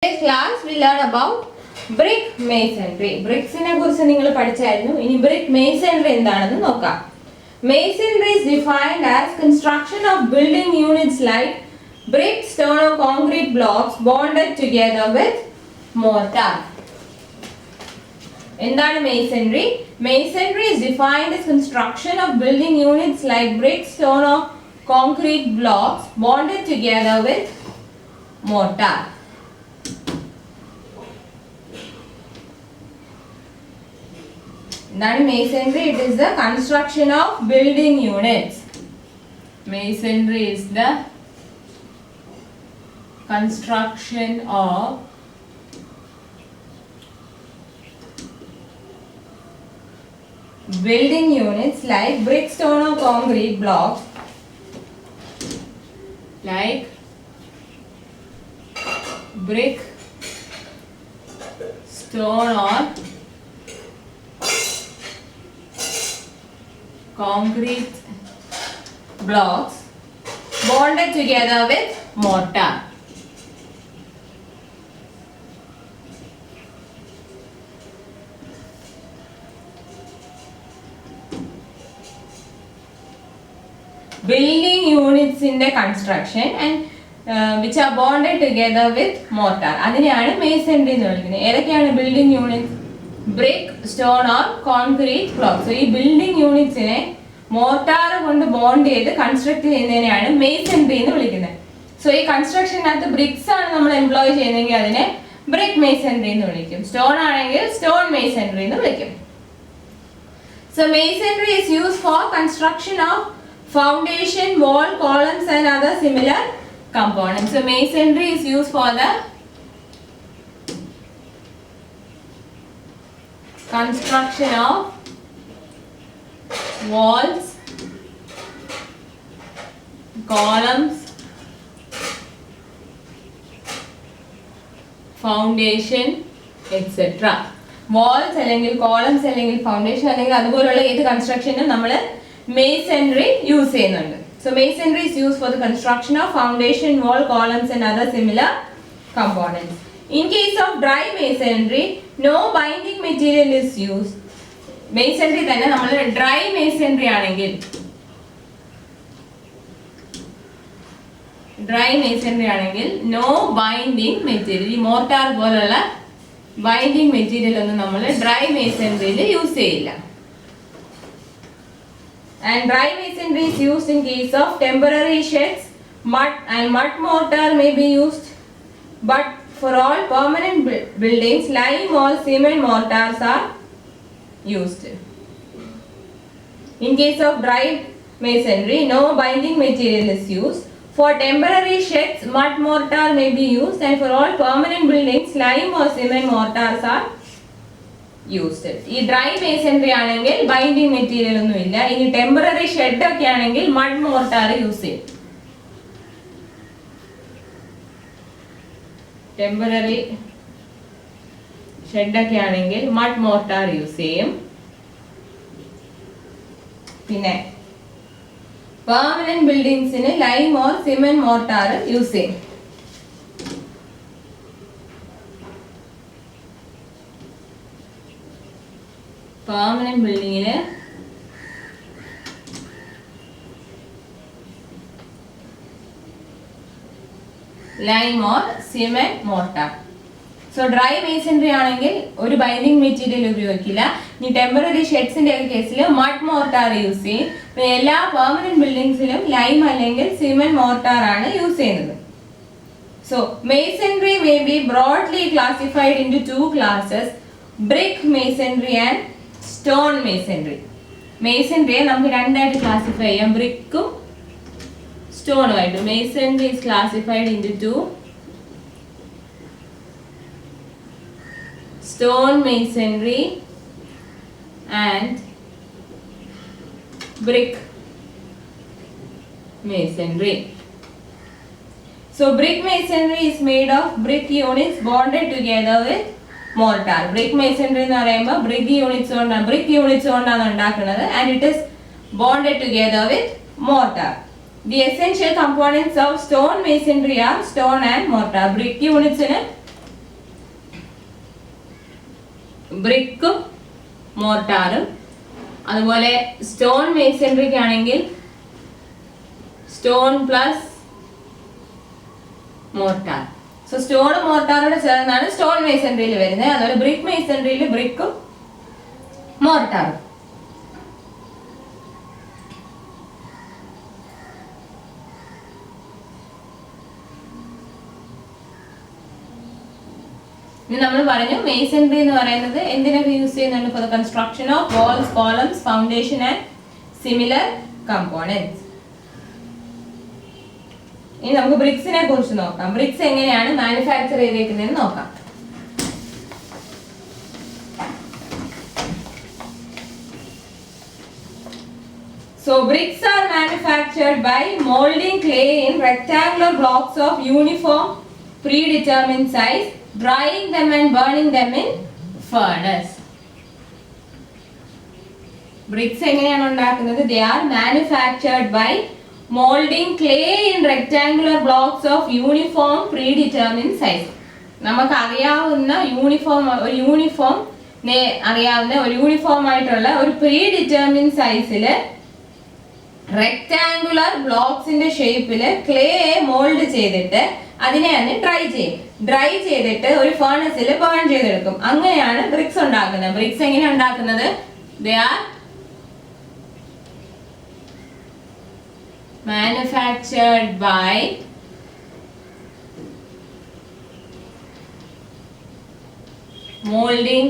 Today's class we learn about brick masonry. Bricks നെ കുറിച്ച് നിങ്ങൾ പഠിച്ചായിരുന്നു. ഇനി brick masonry എന്താണെന്ന് നോക്കാം. Masonry is defined as construction of building units like brick, stone or concrete blocks bonded together with mortar. എന്താണ് masonry? Masonry is defined as construction of building units like brick, stone or concrete blocks bonded together with mortar. Then masonry, it is the construction of building units. Masonry is the construction of building units like brick, stone or concrete blocks, like brick, stone or concrete blocks bonded together with mortar. Building units in the construction and which are bonded together with mortar. അതിനെയാണ് masonry എന്ന് വിളിക്കുന്നത്. ഏതൊക്കെയാണ് building units? Brick, stone or concrete blocks. So ഈ building unitsനെ mortar കൊണ്ട് bond ചെയ്ത് construct ചെയ്യുന്നതിനെയാണ് masonry എന്ന് വിളിക്കുന്നത്. So ഈ constructionനകത്ത് bricks ആണ് നമ്മൾ employ ചെയ്യുന്നതെങ്കിൽ അതിനെ brick masonry എന്ന് വിളിക്കും. Stone ആണെങ്കിൽ stone masonry എന്ന് വിളിക്കും. So masonry is used for construction of foundation, wall, columns and other similar components. So masonry is used for the construction of walls, columns, foundation, etc. Walls അല്ലെങ്കിൽ columns അല്ലെങ്കിൽ foundation അല്ലെങ്കിൽ അതുപോലുള്ള ഏത് constructionനും നമ്മൾ masonry use ചെയ്യുന്നുണ്ട്. So masonry is used for the construction of foundation, wall, columns and other similar components. In case of dry masonry, no binding material is used. Masonry തന്നെ നമ്മൾ dry masonry ആണെങ്കിൽ no binding material, ഈ mortar പോലുള്ള binding material ഒന്നും നമ്മൾ dry masonryയിൽ use ചെയ്യില്ല. And dry masonry is used in case of temporary sheds, mud and mud mortar may be used, but for all permanent buildings, lime or cement mortars are used. In case of dry masonry, no binding material is used. For temporary sheds, mud mortar may be used, and for all permanent buildings, lime or cement mortars are used. ഈ dry masonry ആണെങ്കിൽ binding material ഒന്നുമില്ല. ഇനി temporary shed ഒക്കെ ആണെങ്കിൽ mud mortar use ചെയ്യും. Temporary ഷെഡൊക്കെ ആണെങ്കിൽ mud mortar use ചെയ്യും. പിന്നെ പെർമനന്റ് ബിൽഡിംഗ്സിന് lime or cement mortar use ചെയ്യും. പെർമനന്റ് ബിൽഡിങ്ങിന് lime or cement mortar. So dry masonry ആണെങ്കിൽ ഒരു ബൈൻഡിങ് മെറ്റീരിയൽ ഉപയോഗിക്കില്ല. ഇനി ടെമ്പററി ഷെഡ്സിന്റെ ഒക്കെ കേസിൽ മഡ് മോർട്ടാർ യൂസ് ചെയ്യും. പിന്നെ എല്ലാ പെർമനന്റ് ബിൽഡിംഗ്സിലും ലൈം അല്ലെങ്കിൽ സിമെന്റ് മോർട്ടാർ ആണ് യൂസ് ചെയ്യുന്നത്. So masonry may be broadly classified into two classes, brick masonry and stone masonry. Masonry നമുക്ക് രണ്ടായിട്ട് ക്ലാസിഫൈ ചെയ്യാം, ബ്രിക്കും stone ആയിട്ട്. Masonry is classified into two, stone masonry and brick masonry. So brick masonry is made of brick units bonded together with mortar. Brick masonry എന്ന് പറയുമ്പോൾ brick units കൊണ്ടാണ് ഉണ്ടാക്കുന്നത്, and it is bonded together with mortar. The essential components of stone masonry are stone and mortar. Brick units ബ്രിക്കും മോർട്ടാറും. അതുപോലെ stone മേസൻട്രിക്ക് ആണെങ്കിൽ stone plus mortar. So സ്റ്റോണും മോർട്ടാറോടെ ചേർന്നാണ് stone മേസൻട്രിയിൽ വരുന്നത്. അതുപോലെ brick മേസൻട്രിയിൽ ബ്രിക്കും മോർട്ടാറും. ഇനി നമ്മൾ പറഞ്ഞു മേസൻട്രി എന്ന് പറയുന്നത് എന്തിനൊക്കെ യൂസ് ചെയ്യുന്നുണ്ട്? For the construction of walls, columns, foundation and similar components. ഇനി നമുക്ക് ബ്രിക്സിനെ കുറിച്ച് നോക്കാം. ബ്രിക്സ് എങ്ങനെയാണ് മാനുഫാക്ചർ ചെയ്തേക്കുന്നതെന്ന് നോക്കാം. So bricks are manufactured by molding clay in rectangular blocks of uniform predetermined size, drying them and burning them in furnace. Bricks എങ്ങനെയാണ് ഉണ്ടാക്കുന്നത്? They are manufactured by molding clay in rectangular blocks of uniform predetermined size. നമുക്ക് അറിയാവുന്ന ഒരു uniform ആയിട്ടുള്ള ഒരു പ്രീഡിറ്റർമിൻ സൈസില് rectangular ബ്ലോക്സിന്റെ ഷേപ്പില് ക്ലേയെ mould ചെയ്തിട്ട് അതിനെ തന്നെ ഡ്രൈ ചെയ്തിട്ട് ഒരു ഫർണസിൽ ബേൺ ചെയ്തെടുക്കും. അങ്ങനെയാണ് ബ്രിക്സ് ഉണ്ടാക്കുന്നത്. ബ്രിക്സ് എങ്ങനെയാണ് ഉണ്ടാക്കുന്നത്? They are manufactured by molding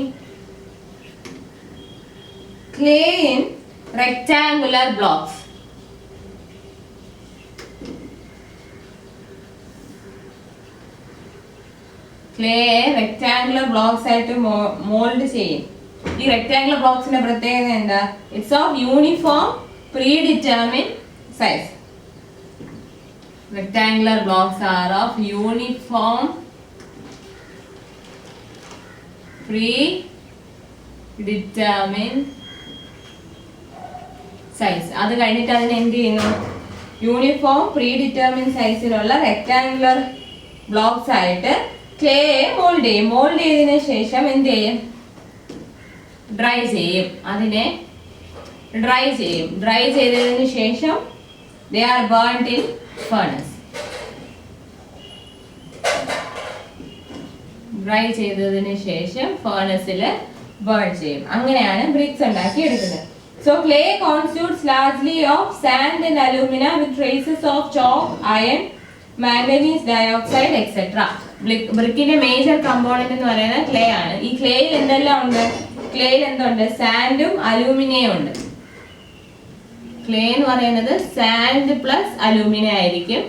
clay in rectangular blocks. Clay rectangular blocks ആയിട്ട് മോൾഡ് ചെയ്യും. ഈ റെക്ടാങ്കുലർ ബ്ലോക്സിന്റെ പ്രത്യേകത എന്താ? It's of uniform predetermine size. Rectangular blocks are of uniform predetermined size. അത് കഴിഞ്ഞിട്ട് അതിനെ എന്ത് ചെയ്യുന്നു? യൂണിഫോം പ്രീഡിറ്റർമിൻ സൈസിലുള്ള റെക്ടാങ്കുലർ ബ്ലോക്സ് ആയിട്ട് ക്ലേയെ മോൾഡ് ചെയ്യും. മോൾഡ് ചെയ്തതിനു ശേഷം എന്ത് ചെയ്യും? ഡ്രൈ ചെയ്യും. അതിനെ ഡ്രൈ ചെയ്തതിനു ശേഷം they are burnt in furnace. Dry ചെയ്തതിനു ശേഷം ഫർണസിൽ ബേൺ ചെയ്യും. അങ്ങനെയാണ് ബ്രിക്സ് ഉണ്ടാക്കി എടുക്കുന്നത്. So clay constitutes largely of sand and alumina with traces of chalk, iron, manganese dioxide, etc. ബ്രിക്കിന്റെ മേജർ കമ്പോണന്റ് എന്ന് പറയുന്നത് ക്ലേ ആണ്. ഈ ക്ലേയിൽ എന്തെല്ലാം ഉണ്ട്? ക്ലേയിൽ എന്തുണ്ട്? സാൻഡും അലൂമിനിയം ഉണ്ട്. ക്ലേ എന്ന് പറയുന്നത് സാൻഡ് പ്ലസ് അലൂമിന ആയിരിക്കും.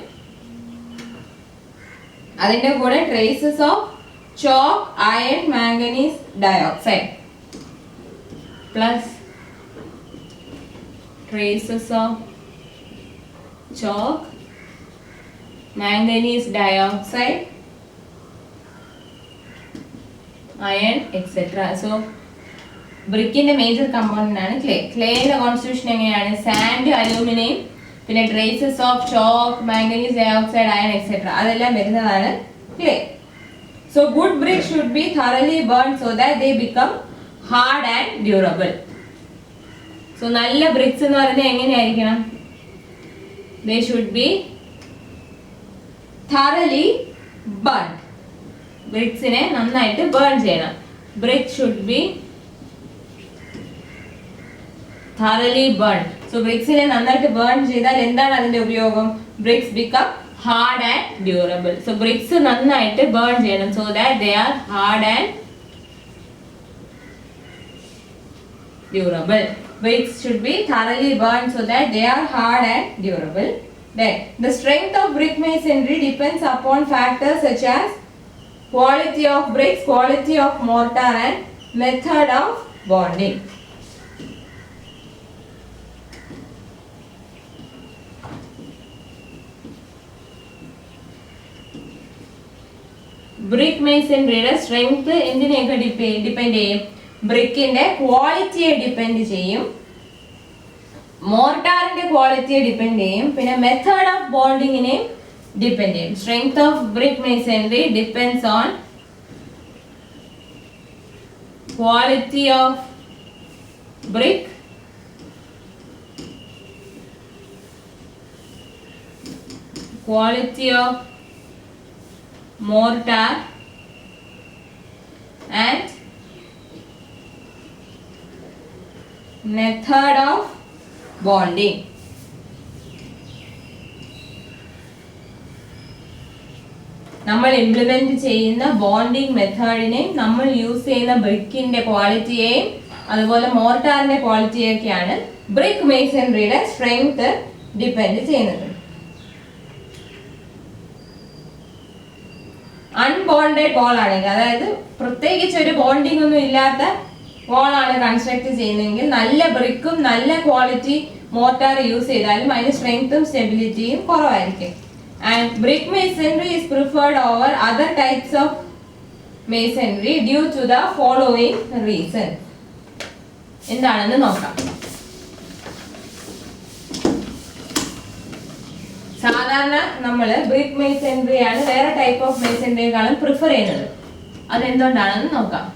അതിന്റെ കൂടെ traces of chalk, iron, manganese dioxide plus traces of chalk, manganese dioxide, iron etcetera. So ബ്രിക്കിന്റെ മേജർ കമ്പോണന്റ് ആണ് ക്ലേ. ക്ലേയുടെ കോൺസ്റ്റിറ്റ്യൂഷൻ എങ്ങനെയാണ്? സാൻഡ്, അലൂമിനിയം, പിന്നെ traces of chalk, manganese dioxide, iron etcetera അതെല്ലാം വരുന്നതാണ് clay. So good brick should be thoroughly burned so that they become hard and durable. സോ നല്ല ബ്രിക്സ് എന്ന് പറയുന്നത് എങ്ങനെയായിരിക്കണം? They should be thoroughly burned. ബ്രിക്സിനെ നന്നായിട്ട് ബേൺ ചെയ്യണം. Brick should be thoroughly burned. So ബ്രിക്സിനെ നന്നായിട്ട് ബേൺ ചെയ്താൽ എന്താണ് അതിന്റെ ഉപയോഗം? Bricks become hard and durable. So bricks നന്നായിട്ട് ബേൺ ചെയ്യണം so that they are hard and durable. Bricks should be thoroughly burned so that they are hard and durable. Then the strength of brick masonry depends upon factors such as quality of bricks, quality of mortar and method of bonding. Brick മേസൻറിയുടെ strength എന്തിനെയൊക്കെ depend ചെയ്യും? ബ്രിക്കിന്റെ ക്വാളിറ്റിയെ depend ചെയ്യും, മോർട്ടാറിന്റെ ക്വാളിറ്റിയെ depend ചെയ്യും, പിന്നെ method of ബോണ്ടിങ്ങിനെ depend ചെയ്യും. Strength of brick masonry depends on quality of brick, quality of mortar and method of bonding. നമ്മൾ ഇംപ്ലിമെന്റ് ചെയ്യുന്ന ബോണ്ടിങ് മെത്തേഡിനെയും നമ്മൾ യൂസ് ചെയ്യുന്ന ബ്രിക്കിന്റെ ക്വാളിറ്റിയെയും അതുപോലെ മോർട്ടാറിന്റെ ക്വാളിറ്റിയൊക്കെയാണ് ബ്രിക്ക് മേസൺറിയുടെ സ്ട്രെങ്ത് ഡിപ്പെൻഡ് ചെയ്യുന്നത്. അൺബോണ്ടഡ് വാൾ ആണെങ്കിൽ, അതായത് പ്രത്യേകിച്ച് ഒരു ബോണ്ടിങ് ഒന്നും ഇല്ലാത്ത വാൾ ആണ് കൺസ്ട്രക്ട് ചെയ്യുന്നതെങ്കിൽ നല്ല ബ്രിക്കും നല്ല ക്വാളിറ്റി മോർട്ടാർ യൂസ് ചെയ്താലും അതിന് സ്ട്രെങ്ത്തും സ്റ്റെബിലിറ്റിയും കുറവായിരിക്കും. And brick masonry is preferred over other types of masonry due to the following reasons. എന്താണെന്ന് നോക്കാം. സാധാരണ നമ്മൾ ബ്രിക്ക് മേസൺറി ആണ് വേറെ ടൈപ്പ് ഓഫ് മേസൺറിയെക്കാളും പ്രിഫർ ചെയ്യുന്നത്. അതെന്തുകൊണ്ടാണെന്ന് നോക്കാം.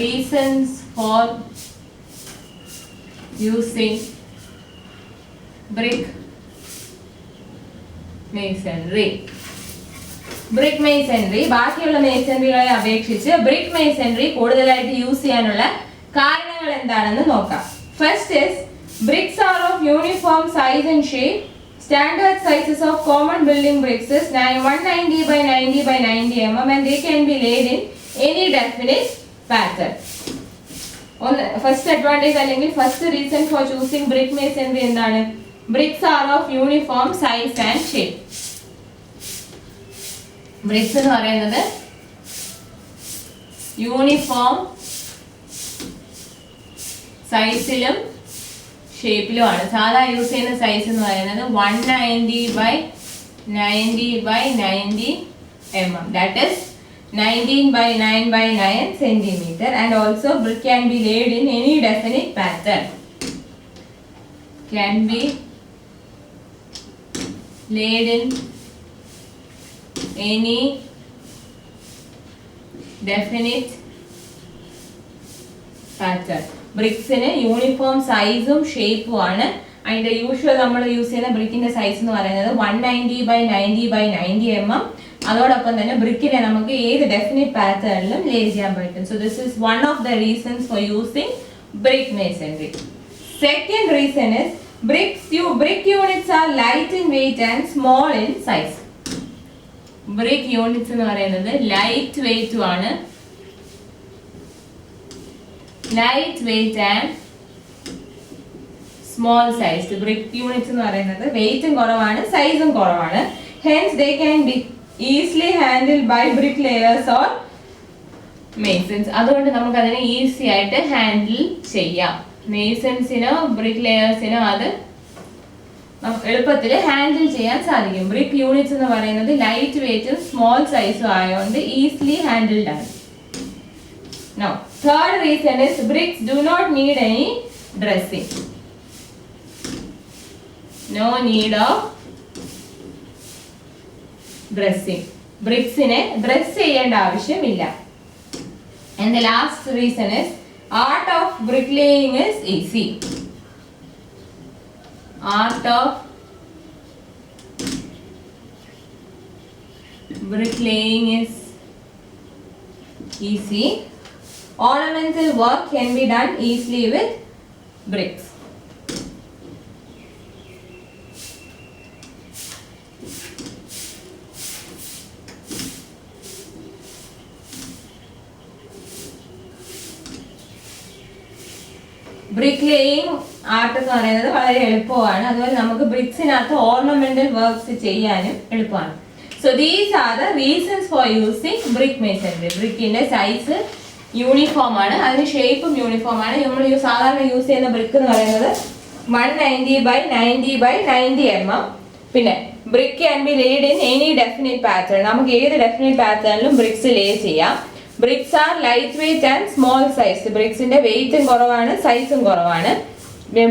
Reasons for using brick masonry. Brick masonry ബാക്കിയുള്ള മേസൺറികളെ അപേക്ഷിച്ച് ബ്രിക്ക് മേസൺറി കൂടുതലായിട്ട് യൂസ് ചെയ്യാനുള്ള കാരണങ്ങൾ എന്താണെന്ന് നോക്കാം. First is bricks are of uniform size and shape. Standard sizes of common building bricks is 190 by 90 by 90 mm and they can be laid in any definite pattern. First advantage അല്ലെങ്കിൽ first reason for choosing brick masonry എന്താണ്? bricks are of uniform size and shape. bricks എന്ന് പറയുന്നത് uniform സൈസിലും ഷേപ്പിലുമാണ്. സാധാ use ചെയ്യുന്ന size എന്ന് പറയുന്നത് 190 by 90 by 90 mm, that is 19 by 9 by 9 centimeter, and also brick can be laid in any definite pattern. Can be laid in any definite pattern. ബ്രിക്സിന് uniform സൈസും ഷേപ്പും ആണ്. അതിന്റെ യൂഷ്വൽ നമ്മൾ യൂസ് ചെയ്യുന്ന ബ്രിക്കിന്റെ സൈസ് എന്ന് പറയുന്നത് 190 by 90 by 90 mm. അതോടൊപ്പം തന്നെ ബ്രിക്കിനെ നമുക്ക് ഏത് ഡെഫിനിറ്റ് പാറ്റേണിലും ലേ ചെയ്യാൻ പറ്റും. So this is one of the reasons for using brick masonry. Second reason is brick units are light in weight and small in size. Brick units എന്ന് പറയുന്നത് ലൈറ്റ് വെയിറ്റും ആണ്. Light weight and small size. Brick units എന്ന് പറയുന്നത് വെയിറ്റും കുറവാണ് സൈസും കുറവാണ്. Hence they can be easily handle by brick layers or masons. അതുകൊണ്ട് നമുക്ക് അതിനെ ഈസി ആയിട്ട് ഹാൻഡിൽ ചെയ്യാം. മേസൺസിനോ ബ്രിക്ക് ലേയേഴ്സിനോ അത് എളുപ്പത്തിൽ ഹാൻഡിൽ ചെയ്യാൻ സാധിക്കും. ബ്രിക്ക് യൂണിറ്റ്സ് എന്ന് പറയുന്നത് ലൈറ്റ് വെയിറ്റും സ്മോൾ സൈസും ആയതുകൊണ്ട് ഈസിലി ഹാൻഡിൽഡ് ആണ്. Now, third reason is bricks do not need any dressing. No need of dressing. Bricksine dress ചെയ്യേണ്ട ആവശ്യമില്ല. And the last reason is art of bricklaying is easy. Art of bricklaying is easy. Ornamental work can be done easily with bricks. Bricklaying art എന്ന് പറയുന്നത് വളരെ എളുപ്പമാണ്. അതുപോലെ നമുക്ക് ബ്രിക്സിനകത്ത് ornamental works ചെയ്യാനും എളുപ്പമാണ്. So these are the reasons for using brick masonry. ബ്രിക്കിന്റെ size uniform ആണ്, അതിന് ഷേപ്പും യൂണിഫോം ആണ്. നമ്മൾ സാധാരണ യൂസ് ചെയ്യുന്ന ബ്രിക്ക് എന്ന് പറയുന്നത് 190 by 90 by 90 mm. പിന്നെ brick can be laid in any definite pattern. നമുക്ക് ഏത് ഡെഫിനിറ്റ് പാറ്റേണിലും ബ്രിക്സ് ലേ ചെയ്യാം. Bricks are light weight and small size. ബ്രിക്സിന്റെ വെയിറ്റും കുറവാണ് സൈസും കുറവാണ്.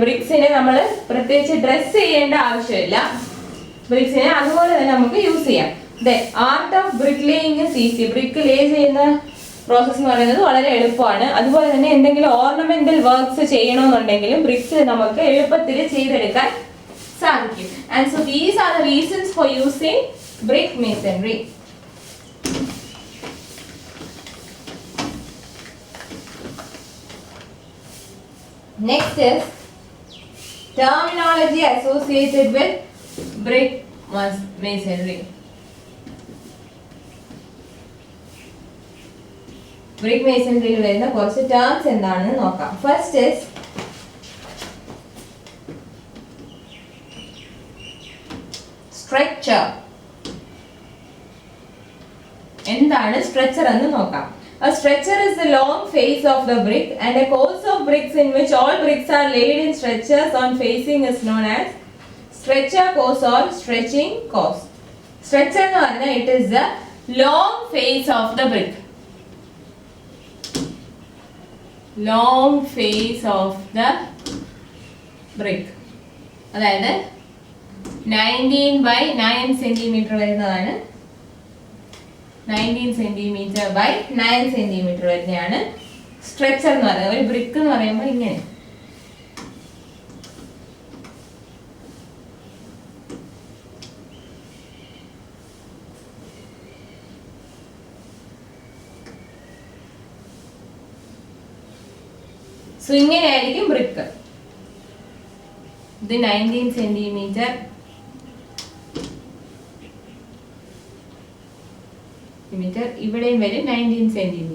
ബ്രിക്സിനെ നമ്മൾ പ്രത്യേകിച്ച് ഡ്രസ് ചെയ്യേണ്ട ആവശ്യമില്ല. ബ്രിക്സിനെ അതുപോലെ തന്നെ നമുക്ക് യൂസ് ചെയ്യാം. Then art of brick laying is easy. Brick lay ചെയ്യുന്ന പ്രോസസ് എന്ന് പറയുന്നത് വളരെ എളുപ്പമാണ്. അതുപോലെ തന്നെ എന്തെങ്കിലും ഓർണമെന്റൽ വർക്ക്സ് ചെയ്യണമെന്നുണ്ടെങ്കിലും ബ്രിക്സിൽ നമുക്ക് എളുപ്പത്തിൽ ചെയ്തെടുക്കാൻ സാധിക്കും. And so these are the reasons for using brick masonry. Next is terminology associated with brick masonry. Brick masonry യിൽ വരുന്ന കുറച്ച് ടേംസ് എന്താണെന്ന് നോക്കാം. First is structure. എന്താണ് സ്ട്രക്ചർ എന്ന് നോക്കാം. A structure is the long face of the brick, and a course of bricks in which all bricks are laid in stretchers on facing is known as stretcher course or stretching course. Stretcher എന്ന് പറഞ്ഞാൽ it is the long face of the brick. Long face of the brick. അതായത് 19 by 9 cm വരുന്നതാണ്. 19 cm by 9 cm വരുന്നതാണ് stretcher എന്ന് പറയുന്നത്. ഒരു brick എന്ന് പറയുമ്പോൾ ഇങ്ങനെ. സോ ഇങ്ങനെയായിരിക്കും ബ്രിക്ക്. ഇത് 19 cm ഇവിടെയും വരും 19 cm.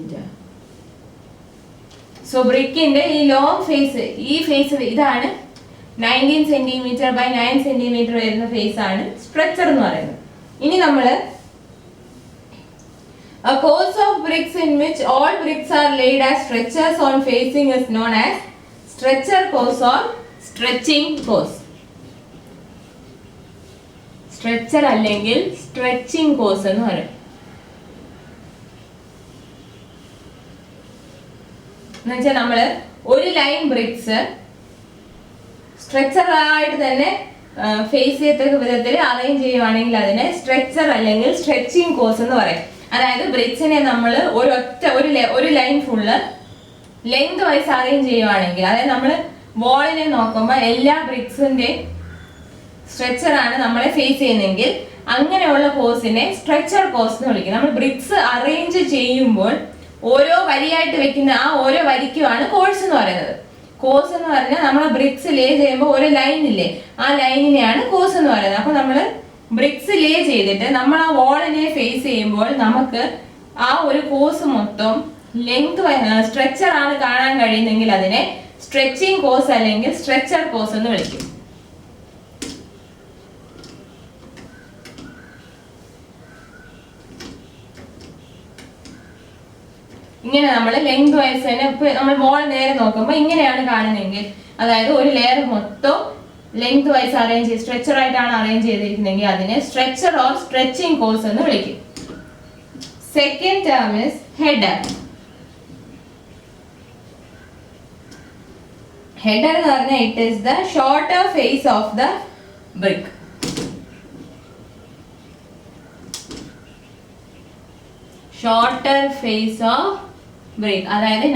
സോ ബ്രിക്കിന്റെ ഈ ലോങ് ഫേസ്, ഈ ഫേസ് ഇതാണ് 19 cm by 9 cm വരുന്ന ഫേസ് ആണ് സ്ട്രക്ചർ എന്ന് പറയുന്നത്. ഇനി നമ്മള് a course of bricks in which all bricks are laid as stretchers on facing is known as stretcher course or stretching course. Stretcher അല്ലെങ്കിൽ stretching course എന്ന് പറയും. എന്നുവെച്ചാൽ നമ്മള് ഒരു ലൈൻ ബ്രിക്സ് സ്ട്രെച്ചർ ആയിട്ട് തന്നെ ഫേസ് ചെയ്യത്തക്ക വിധത്തിൽ അറേഞ്ച് ചെയ്യുവാണെങ്കിൽ അതിനെ സ്ട്രെച്ചർ അല്ലെങ്കിൽ സ്ട്രെച്ചിങ് കോഴ്സ് എന്ന് പറയും. അതായത് ബ്രിക്സിനെ നമ്മൾ ഒരു line full length wise arrange ചെയ്യുവാണെങ്കിൽ, അതായത് നമ്മൾ വാളിനെ നോക്കുമ്പോൾ എല്ലാ ബ്രിക്സിന്റെ സ്ട്രെച്ചർ ആണ് നമ്മളെ ഫേസ് ചെയ്യുന്നതെങ്കിൽ അങ്ങനെയുള്ള കോഴ്സിനെ സ്ട്രെച്ചർ കോഴ്സ് എന്ന് വിളിക്കും. നമ്മൾ ബ്രിക്സ് അറേഞ്ച് ചെയ്യുമ്പോൾ ഓരോ വരിയായിട്ട് വെക്കുന്ന ആ ഓരോ വരിക്കുമാണ് കോഴ്സ് എന്ന് പറയുന്നത്. കോഴ്സ് എന്ന് പറഞ്ഞാൽ നമ്മൾ ബ്രിക്സ് ലേ ചെയ്യുമ്പോൾ ഒരു ലൈൻ ഇല്ലേ, ആ ലൈനിനെയാണ് കോഴ്സ് എന്ന് പറയുന്നത്. അപ്പൊ നമ്മൾ ബ്രിക്സ് ലേ ചെയ്തിട്ട് നമ്മൾ ആ വാളിനെ ഫേസ് ചെയ്യുമ്പോൾ നമുക്ക് ആ ഒരു കോഴ്സ് മൊത്തം ലെങ്ത് സ്ട്രെച്ചർ ആണ് കാണാൻ കഴിയുന്നെങ്കിൽ അതിനെ സ്ട്രെച്ചിങ് കോഴ്സ് അല്ലെങ്കിൽ സ്ട്രെച്ചർ കോഴ്സ് എന്ന് വിളിക്കും. ഇങ്ങനെ നമ്മൾ ലെങ്ത് വൈസ് തന്നെ നമ്മൾ വാൾ നേരെ നോക്കുമ്പോൾ ഇങ്ങനെയാണ് കാണുന്നതെങ്കിൽ, അതായത് ഒരു ലെയർ മൊത്തം ലെങ്ത് വൈസ് അറേഞ്ച് ചെയ്ത് സ്ട്രെച്ചർ ആയിട്ടാണ് അറേഞ്ച് ചെയ്തിരിക്കുന്നതെങ്കിൽ അതിനെ സ്ട്രെച്ചർ ഓർ സ്ട്രെച്ചിങ് കോഴ്സ് എന്ന് വിളിക്കും. Second term is header. Header എന്ന് പറഞ്ഞാൽ it is the shorter face of the brick. Shorter face of brick, അതായത്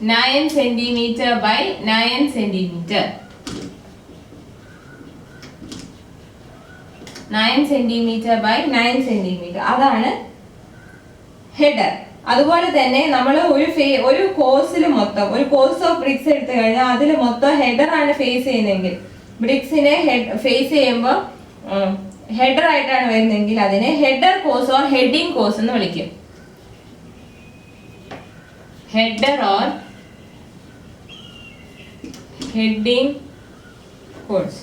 9 cm by 9 cm. 9 cm by 9 cm അതാണ് ഹെഡർ. അതുപോലെ തന്നെ നമ്മൾ ഒരു കോഴ്സിൽ മൊത്തം ഒരു കോഴ്സ് ഓഫ് ബ്രിക്സ് എടുത്തു കഴിഞ്ഞാൽ അതിൽ മൊത്തം ഹെഡർ ആണ് ഫേസ് ചെയ്യുന്നതെങ്കിൽ, ബ്രിക്സിനെ ഫേസ് ചെയ്യുമ്പോൾ ഹെഡർ ആയിട്ടാണ് വരുന്നതെങ്കിൽ അതിനെ header course or heading course എന്ന് വിളിക്കും. Header or heading course.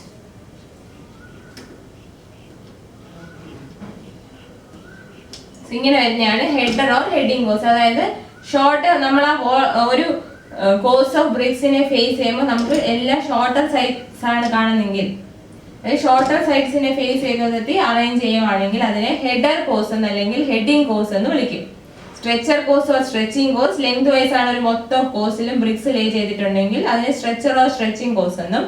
ഇങ്ങനെ വരുന്നതാണ് ഹെഡർ ഓർ ഹെഡിങ് കോഴ്സ്. അതായത് ഷോർട്ട് നമ്മൾ ആ ഒരു കോഴ്സ് ഓഫ് ബ്രിക്സിനെ ഫേസ് ചെയ്യുമ്പോൾ നമുക്ക് എല്ലാ ഷോർട്ടർ സൈഡ്സ് ആണ് കാണുന്നെങ്കിൽ, ഷോർട്ടർ സൈഡ്സിനെ ഫേസ് ചെയ്തെത്തി അറേഞ്ച് ചെയ്യുവാണെങ്കിൽ അതിനെ ഹെഡർ കോഴ്സ് എന്ന് അല്ലെങ്കിൽ ഹെഡിങ് കോഴ്സ് എന്ന് വിളിക്കും. Stretcher course or stretching course length vice ആണ് ഒരു മൊത്തം കോഴ്സിലും ബ്രിക്സ് ലേ ചെയ്തിട്ടുണ്ടെങ്കിൽ അതിനെ സ്ട്രെച്ചർ ഓർ സ്ട്രെച്ചിങ് കോഴ്സ് എന്നും,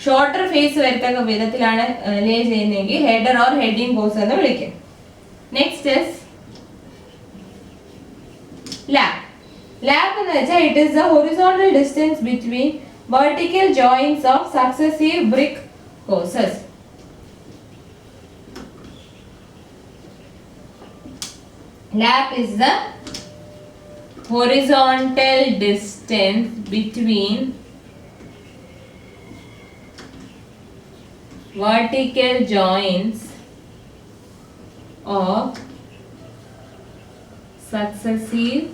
ഷോർട്ടർ ഫേസ് വരത്തക്ക വിധത്തിലാണ് ലേ ചെയ്യുന്നതെങ്കിൽ ഹെഡർ ഓർ ഹെഡിങ് കോഴ്സ് എന്ന് വിളിക്കും. Next is lap. Lap എന്ന് വെച്ചാൽ it is the horizontal distance between vertical joints of successive brick courses. Lap is the horizontal distance between vertical joints of successive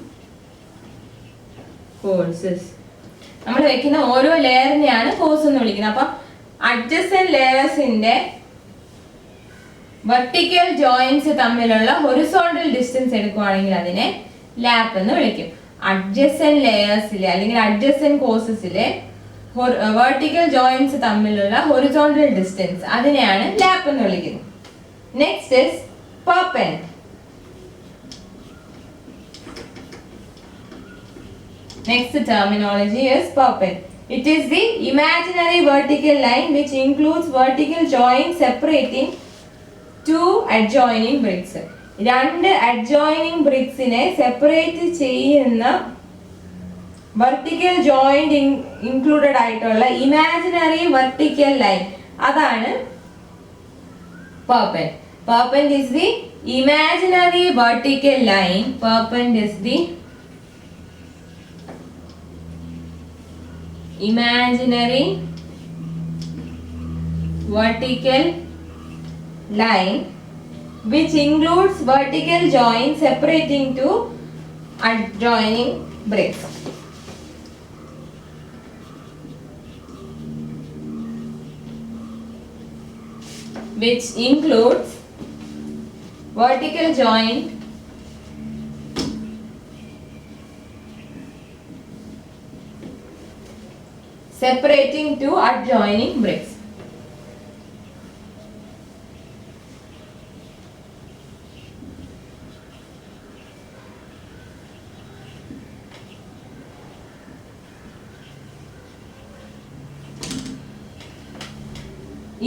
courses. നമ്മൾ വെക്കുന്ന ഓരോ ലെയറിനെയാണ് course എന്ന് വിളിക്കുന്നത്. അപ്പം അഡ്ജസന്റ് ലെയേഴ്സിന്റെ വെർട്ടിക്കൽ ജോയിന്റ്സ് തമ്മിലുള്ള horizontal distance എടുക്കുകയാണെങ്കിൽ അതിനെ ലാപ്പ് എന്ന് വിളിക്കും. അഡ്ജസന്റ് ലെയേഴ്സിലെ അല്ലെങ്കിൽ അഡ്ജസന്റ് കോഴ്സസിലെ വെർട്ടിക്കൽ ജോയിന്റ്സ് തമ്മിലുള്ള ഹൊറിസോണ്ടൽ ഡിസ്റ്റൻസ് അതിനെയാണ് ലാപ്പ് എന്ന് വിളിക്കുന്നത്. Next is perpend. Next terminology is perpend. It is the imaginary vertical line which includes vertical joints separating two adjoining bricks. രണ്ട് adjoining bricks-നെ separate ചെയ്യുന്ന vertical joint included ആയിട്ടുള്ള imaginary vertical line അതാണ് perpend. Perpend is the imaginary vertical line. Perpend is the imaginary vertical line which includes vertical joints separating two adjoining bricks. Which includes vertical joint separating two adjoining bricks.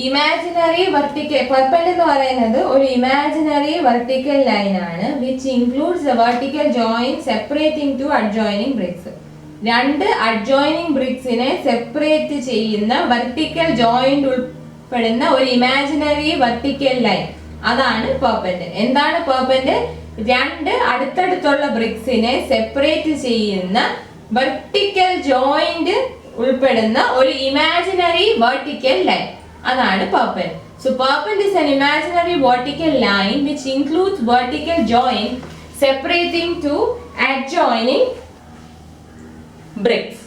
Imaginary vertical perpend എന്ന് പറയുന്നത് ഒരു imaginary vertical line ആണ് which includes the vertical joint separating two adjoining bricks. രണ്ട് adjoining ബ്രിക്സിനെ separate ചെയ്യുന്ന vertical joint ഉൾപ്പെടുന്ന ഒരു imaginary vertical line അതാണ് പെർപെൻഡ്. എന്താണ് പെർപെൻഡ്? രണ്ട് അടുത്തടുത്തുള്ള ബ്രിക്സിനെ സെപ്പറേറ്റ് ചെയ്യുന്ന വെർട്ടിക്കൽ ജോയിന്റ് ഉൾപ്പെടുന്ന ഒരു ഇമാജിനറി വെർട്ടിക്കൽ ലൈൻ അതാണ് perpend. So perpend is an imaginary vertical line which includes vertical joint separating two adjoining bricks.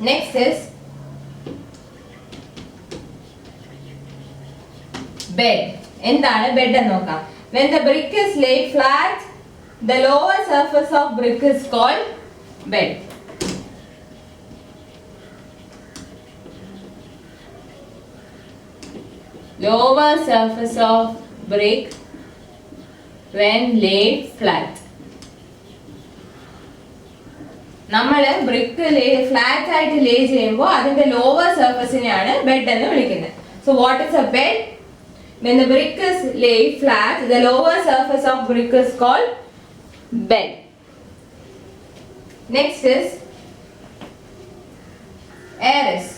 Next is bed. എന്താണ് ബെഡ് എന്ന് നോക്കാം. When the brick is laid flat, the lower surface of brick is called bed. Lower surface of brick when laid flat. നമ്മൾ brick flat ആയിട്ട് ലേ ചെയ്യുമ്പോൾ അതിന്റെ lower സർഫസിനെയാണ് bed എന്ന് വിളിക്കുന്നത്. So what is A bed? When the brick is laid flat, the lower surface of brick is called bed. Next is arras.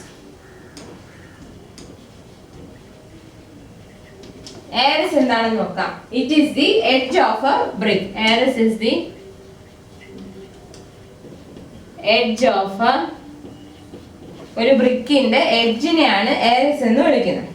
Arras എന്താണെന്ന് നോക്കാം. It is the edge of a brick. Arras is the edge of a ഒരു ബ്രിക്കിന്റെ എഡ്ജിനെയാണ് arras എന്ന് വിളിക്കുന്നത്.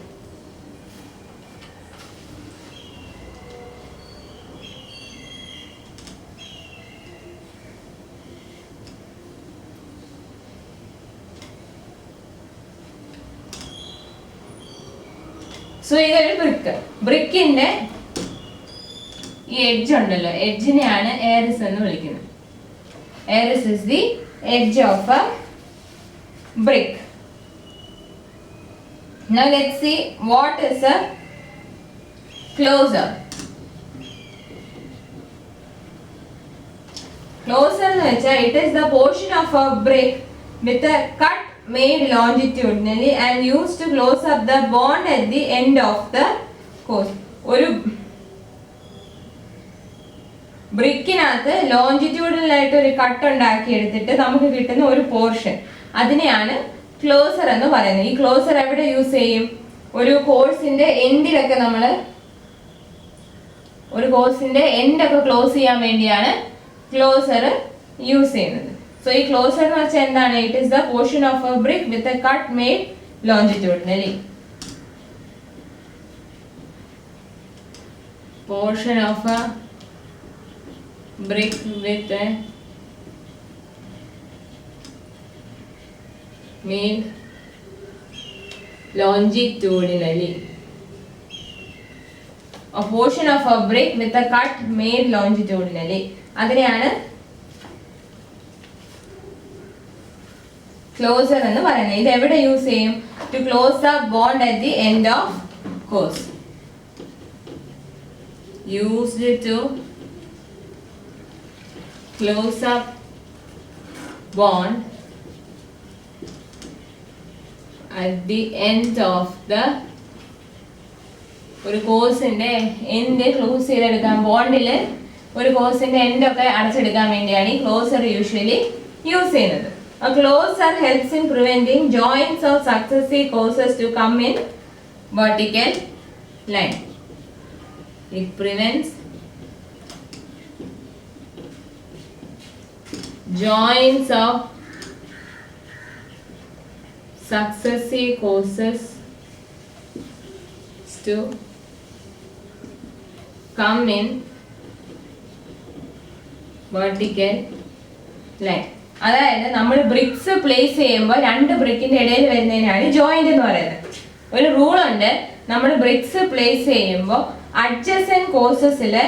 So ഇതൊരു ബ്രിക്കിന്റെ ഈ edge ഉണ്ടല്ലോ, എഡ്ജിനെയാണ് arras എന്ന് വിളിക്കുന്നത്. Arras is the edge of a brick. Now let's see what is a closer. Closer എന്ന് വെച്ചാൽ it is the portion of a brick with a cut made longitudinally and used to close up the bond at the end of the course. ഒരു ബ്രിക്കിനകത്ത് longitudinal ആയിട്ട് ഒരു cut ഉണ്ടാക്കി എടുത്തിട്ട് നമുക്ക് കിട്ടുന്ന ഒരു പോർഷൻ, അതിനെയാണ് ക്ലോസർ എന്ന് പറയുന്നത്. ഈ ക്ലോസർ എവിടെ യൂസ് ചെയ്യും? ഒരു കോഴ്സിന്റെ എൻഡിലൊക്കെ നമ്മൾ ഒരു കോഴ്സിന്റെ എൻഡൊക്കെ ക്ലോസ് ചെയ്യാൻ വേണ്ടിയാണ് ക്ലോസർ യൂസ് ചെയ്യുന്നത്. സോ ഈ ക്ലോസർ എന്ന് വെച്ചാൽ എന്താണ്? It is the portion of a brick with a cut made longitudinally. Portion of a brick with a made longitudinally. A portion of a brick with a cut made longitudinally. അതിനെയാണ് closer എന്ന് പറയുന്നത്. ഇത് എവിടെ use ചെയ്യും? To close the bond at the end of course. Used to close up bond at the end of the ഒരു കോഴ്സിന്റെ end close ചെയ്തെടുക്കാൻ, ബോണ്ടില് ഒരു കോഴ്സിന്റെ എൻഡ് ഒക്കെ അടച്ചെടുക്കാൻ വേണ്ടിയാണ് ഈ ക്ലോസർ യൂഷ്വലി യൂസ് ചെയ്യുന്നത്. A closer helps in preventing joints of successive courses to come in vertical line. It prevents joints of successive courses to come in vertical line. അതായത് നമ്മൾ BRICS place ചെയ്യുമ്പോൾ രണ്ട് ബ്രിക്കിന്റെ ഇടയിൽ വരുന്നതിനാണ് joint എന്ന് പറയുന്നത്. ഒരു rule ഉണ്ട്, നമ്മൾ ബ്രിക്സ് പ്ലേസ് ചെയ്യുമ്പോൾ അഡ്ജസന്റ് കോഴ്സസിലെ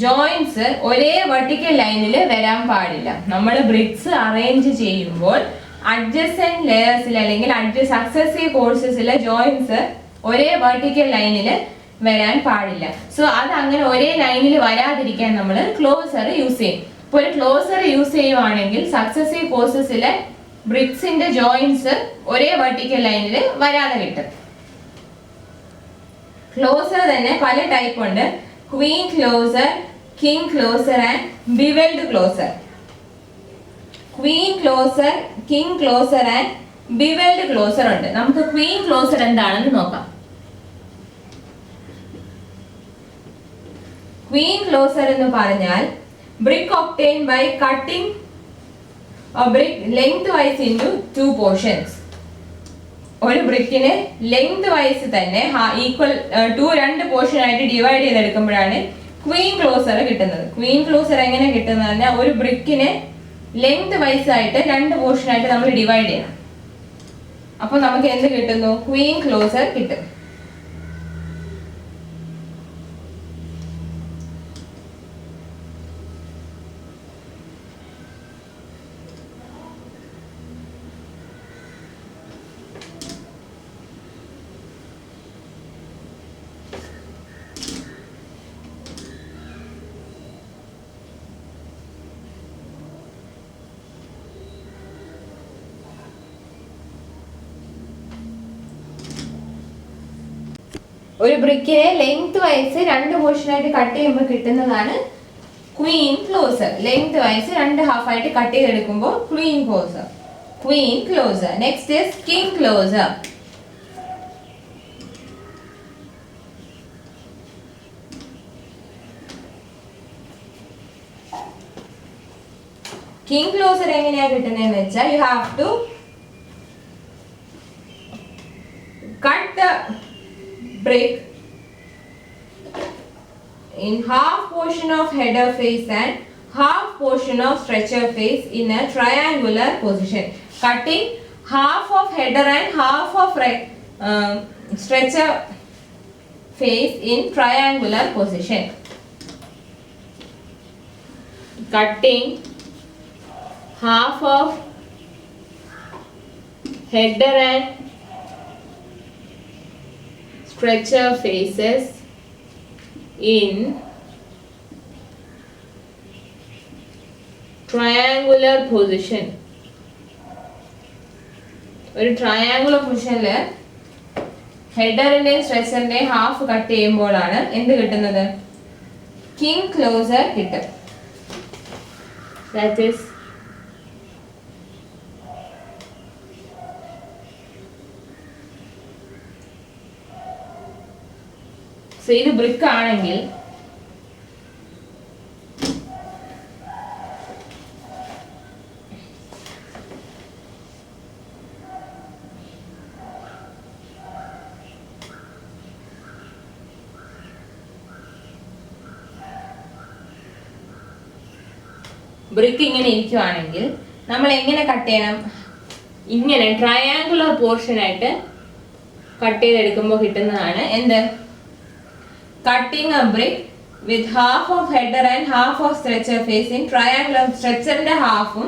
ജോയിന്റ്സ് ഒരേ വെർട്ടിക്കൽ ലൈനിൽ വരാൻ പാടില്ല. നമ്മൾ ബ്രിക്സ് അറേഞ്ച് ചെയ്യുമ്പോൾ അഡ്ജസന്റ് ലെയേഴ്സിൽ അല്ലെങ്കിൽ സക്സസീവ് കോഴ്സസിലെ ജോയിന്റ്സ് ഒരേ വെർട്ടിക്കൽ ലൈനിൽ വരാൻ പാടില്ല. സോ അത് അങ്ങനെ ഒരേ ലൈനിൽ വരാതിരിക്കാൻ നമ്മൾ ക്ലോസർ യൂസ് ചെയ്യും. ഇപ്പോൾ ഒരു ക്ലോസർ യൂസ് ചെയ്യുവാണെങ്കിൽ സക്സസീവ് കോഴ്സസിലെ ബ്രിക്സിന്റെ ജോയിന്റ്സ് ഒരേ വെർട്ടിക്കൽ ലൈനിൽ വരാതെ കിട്ടും. ക്ലോസർ തന്നെ പല ടൈപ്പ് ഉണ്ട്. Queen closer, king closer and bevelled closer. Queen closer, king closer and bevelled closer ഉണ്ട്. നമുക്ക് ക്വീൻ ക്ലോസർ എന്താണെന്ന് നോക്കാം. ക്വീൻ ക്ലോസർ എന്ന് പറഞ്ഞാൽ brick obtained by cutting a brick lengthwise into two portions. ഒരു ബ്രിക്കിനെ ലെങ്ത് വൈസ് തന്നെ ഈക്വൽ രണ്ട് പോർഷൻ ആയിട്ട് ഡിവൈഡ് ചെയ്തെടുക്കുമ്പോഴാണ് ക്വീൻ ക്ലോസർ കിട്ടുന്നത്. ക്വീൻ ക്ലോസർ എങ്ങനെ കിട്ടുന്നത് പറഞ്ഞാൽ ഒരു ബ്രിക്കിനെ ലെങ്ത് വൈസ് ആയിട്ട് രണ്ട് പോർഷൻ ആയിട്ട് നമ്മൾ ഡിവൈഡ് ചെയ്യണം. അപ്പൊ നമുക്ക് എന്ത് കിട്ടുന്നു? ക്വീൻ ക്ലോസർ കിട്ടും. ഒരു ബ്രിക്കിനെ ലെങ്ത് വൈസ് രണ്ട് പോർഷൻ ആയിട്ട് കട്ട് ചെയ്യുമ്പോൾ കിട്ടുന്നതാണ് ക്വീൻ ക്ലോസർ. ലെങ്ത് വൈസ് രണ്ട് ഹാഫ് ആയിട്ട് കട്ട് ചെയ്തെടുക്കുമ്പോൾ queen closer. Queen closer. Next is king closer. King closer എങ്ങനെയാ കിട്ടുന്നതെന്ന് വെച്ചാൽ you have to cut the brick in half portion of header face and half portion of stretcher face in a triangular position. Cutting half of header and half of stretcher face in triangular position. Cutting half of header and stretcher faces in triangular position. ഒരു triangular പൊസിഷനിൽ ഹെഡറിന്റെയും സ്ട്രെച്ചറിന്റെയും half cut ചെയ്യുമ്പോഴാണ് എന്ത് കിട്ടുന്നത്? King closer കിട്ടും. That is so ഇത് brick ആണെങ്കിൽ brick ഇങ്ങനെ ഇരിക്കുവാണെങ്കിൽ നമ്മൾ എങ്ങനെ കട്ട് ചെയ്യണം? ഇങ്ങനെ ട്രയാങ്കുലർ പോർഷൻ ആയിട്ട് കട്ട് ചെയ്തെടുക്കുമ്പോൾ കിട്ടുന്നതാണ് എന്ത്? Cutting a brick with half of header and half of stretcher facing triangular. സ്ട്രെച്ചറിന്റെ ഹാഫും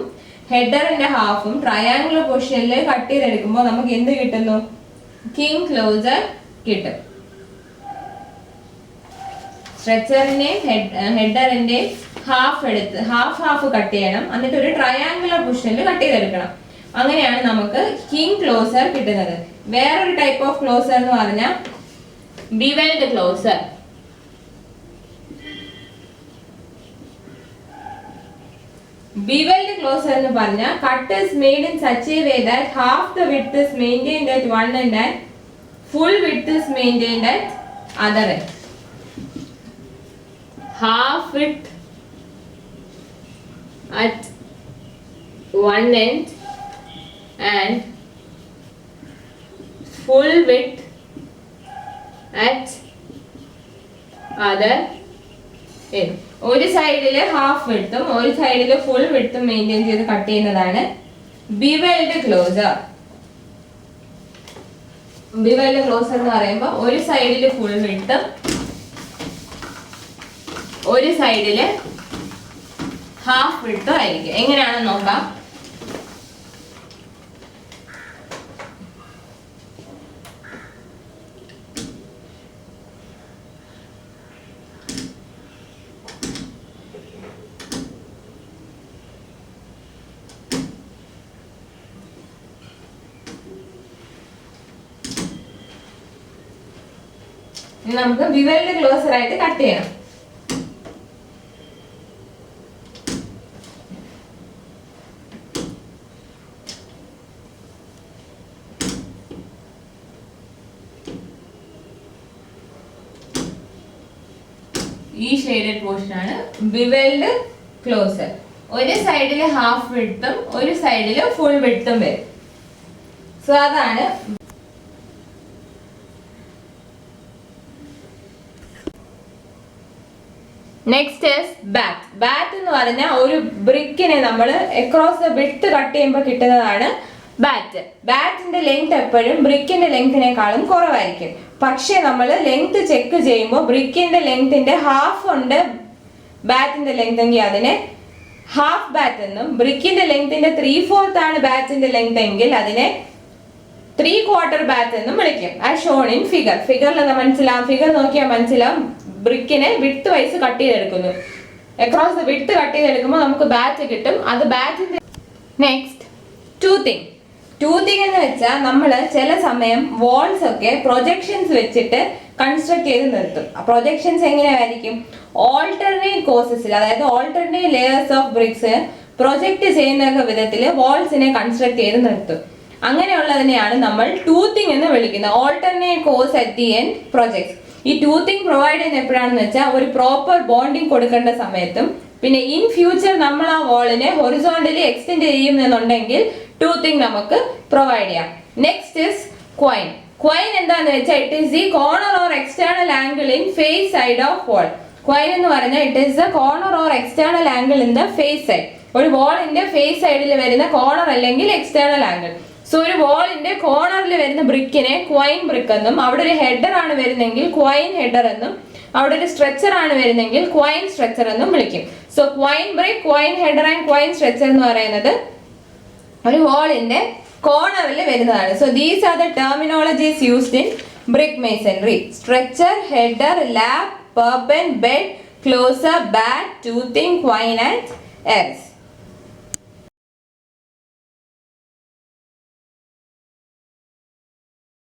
ഹെഡറിന്റെ ഹാഫും ട്രയാങ്കുലർ പൊസിഷനിൽ കട്ട് ചെയ്തെടുക്കുമ്പോൾ നമുക്ക് എന്ത് കിട്ടുന്നു? കിങ് ക്ലോസർ കിട്ടും. സ്ട്രെച്ചറിന്റെയും ഹെഡറിന്റെയും ഹാഫ് എടുത്ത് ഹാഫ് കട്ട് ചെയ്യണം, എന്നിട്ട് ഒരു ട്രയാങ്കുലർ പൊസിഷനിൽ കട്ട് ചെയ്തെടുക്കണം. അങ്ങനെയാണ് നമുക്ക് കിങ് ക്ലോസർ കിട്ടുന്നത്. വേറൊരു ടൈപ്പ് ഓഫ് ക്ലോസർ എന്ന് പറഞ്ഞാൽ ബിവെൽഡ് ക്ലോസർ. Beveled closer എന്ന് പറഞ്ഞാൽ cut is made in such a way that half the width is maintained at one end and full width is maintained at other end. Half width at one end and full width at other end. ഒരു സൈഡില് half വിഡ്ത്തും ഒരു സൈഡില് full വിഡ്ത്തും maintain ചെയ്ത് cut ചെയ്യുന്നതാണ് ബിവെൽഡ് closer. ബിവെൽഡ് closer എന്ന് പറയുമ്പോൾ ഒരു സൈഡില് ഫുൾ വിഡ്ത്തും ഒരു സൈഡില് ഹാഫ് വിഡ്ത്തും ആയിരിക്കും. എങ്ങനെയാണെന്ന് നോക്കാം. നമുക്ക് ബിവെൽഡ് ക്ലോസർ ആയിട്ട് കട്ട് ചെയ്യണം. ഈ ഷെയ്ഡഡ് പോർഷൻ ആണ് ബിവെൽഡ് ക്ലോസർ. ഒരു സൈഡില് ഹാഫ് വിഡ്ത്തും ഒരു സൈഡില് ഫുൾ വിഡ്ത്തും വരും. സോ അതാണ് നെക്സ്റ്റ് ഈസ് ബാറ്റ്. ബാറ്റ് എന്ന് പറഞ്ഞാൽ ഒരു ബ്രിക്കിനെ നമ്മൾ അക്രോസ് ദ വിഡ്ത്ത് കട്ട് ചെയ്യുമ്പോൾ കിട്ടുന്നതാണ് ബാറ്റ്. ബാറ്റിന്റെ ലെങ്ത് എപ്പോഴും ബ്രിക്കിന്റെ ലെങ്തിനേക്കാളും കുറവായിരിക്കും. പക്ഷെ നമ്മൾ ലെങ്ത് ചെക്ക് ചെയ്യുമ്പോൾ ബ്രിക്കിന്റെ ലെങ്തിന്റെ ഹാഫ് ഉണ്ട് ബാറ്റിന്റെ ലെങ്ത് എങ്കിൽ അതിനെ ഹാഫ് ബാറ്റ് എന്നും, ബ്രിക്കിന്റെ ലെങ്തിന്റെ 3/4 ആണ് ബാറ്റിന്റെ ലെങ്ത് എങ്കിൽ അതിനെ 3/4 ബാറ്റ് എന്നും വിളിക്കും. As shown in figure. ഫിഗറിൽ മനസ്സിലാവും, ഫിഗർ നോക്കിയാൽ മനസ്സിലാവും ബ്രിക്കിനെ വിഡ്ത്ത് വൈസ് കട്ട് ചെയ്തെടുക്കുന്നു. അക്രോസ് ദ വിഡ്ത്ത് കട്ട് ചെയ്തെടുക്കുമ്പോൾ നമുക്ക് ബാറ്റ് കിട്ടും. അത് ബാറ്റിന്റെ. നെക്സ്റ്റ് ടൂത്തിങ്. ടൂത്തിങ് എന്ന് വെച്ചാൽ നമ്മൾ ചില സമയം വാൾസ് ഒക്കെ പ്രൊജക്ഷൻസ് വെച്ചിട്ട് കൺസ്ട്രക്ട് ചെയ്ത് നിർത്തും. പ്രൊജക്ഷൻസ് എങ്ങനെയായിരിക്കും? ഓൾട്ടർനേറ്റ് കോഴ്സസിൽ, അതായത് alternate layers of BRICS project ചെയ്യുന്ന വിധത്തിൽ വാൾസിനെ കൺസ്ട്രക്ട് ചെയ്ത് നിർത്തും. അങ്ങനെയുള്ളതിനെയാണ് നമ്മൾ ടൂത്തിങ് എന്ന് വിളിക്കുന്നത്. Alternate course at the end projects. ഈ ടൂത്തിങ് പ്രൊവൈഡ് ചെയ്യുന്ന എപ്പോഴാണെന്ന് വെച്ചാൽ ഒരു പ്രോപ്പർ ബോണ്ടിങ് കൊടുക്കേണ്ട സമയത്തും, പിന്നെ ഇൻ ഫ്യൂച്ചർ നമ്മൾ ആ വാളിനെ ഹൊറിസോണ്ടലി എക്സ്റ്റെൻഡ് ചെയ്യുമെന്നുണ്ടെങ്കിൽ ടൂത്തിങ് നമുക്ക് പ്രൊവൈഡ് ചെയ്യാം. Next is ക്വൈൻ. ക്വൈൻ എന്താണെന്ന് വെച്ചാൽ it is the corner or external angle in face side of wall. Quoin എന്ന് പറഞ്ഞാൽ it is the corner or external angle in the face side. ഒരു വാളിന്റെ ഫേസ് സൈഡിൽ വരുന്ന കോർണർ അല്ലെങ്കിൽ എക്സ്റ്റേണൽ ആംഗിൾ. സോ ഒരു വാളിന്റെ കോർണറിൽ വരുന്ന ബ്രിക്കിനെ ക്വൈൻ ബ്രിക്ക് എന്നും, അവിടെ ഒരു ഹെഡർ ആണ് വരുന്നെങ്കിൽ ക്വൈൻ ഹെഡർ എന്നും, അവിടെ ഒരു സ്ട്രെച്ചർ ആണ് വരുന്നെങ്കിൽ ക്വൈൻ സ്ട്രെച്ചർ എന്നും വിളിക്കും. So quoin brick, quoin header and quoin stretcher എന്ന് പറയുന്നത് ഒരു വാളിന്റെ കോർണറിൽ വരുന്നതാണ്. So these are the terminologies used in brick masonry. Stretcher, header, lap, perpen, bed, closer, bat, toothing, quine and eris.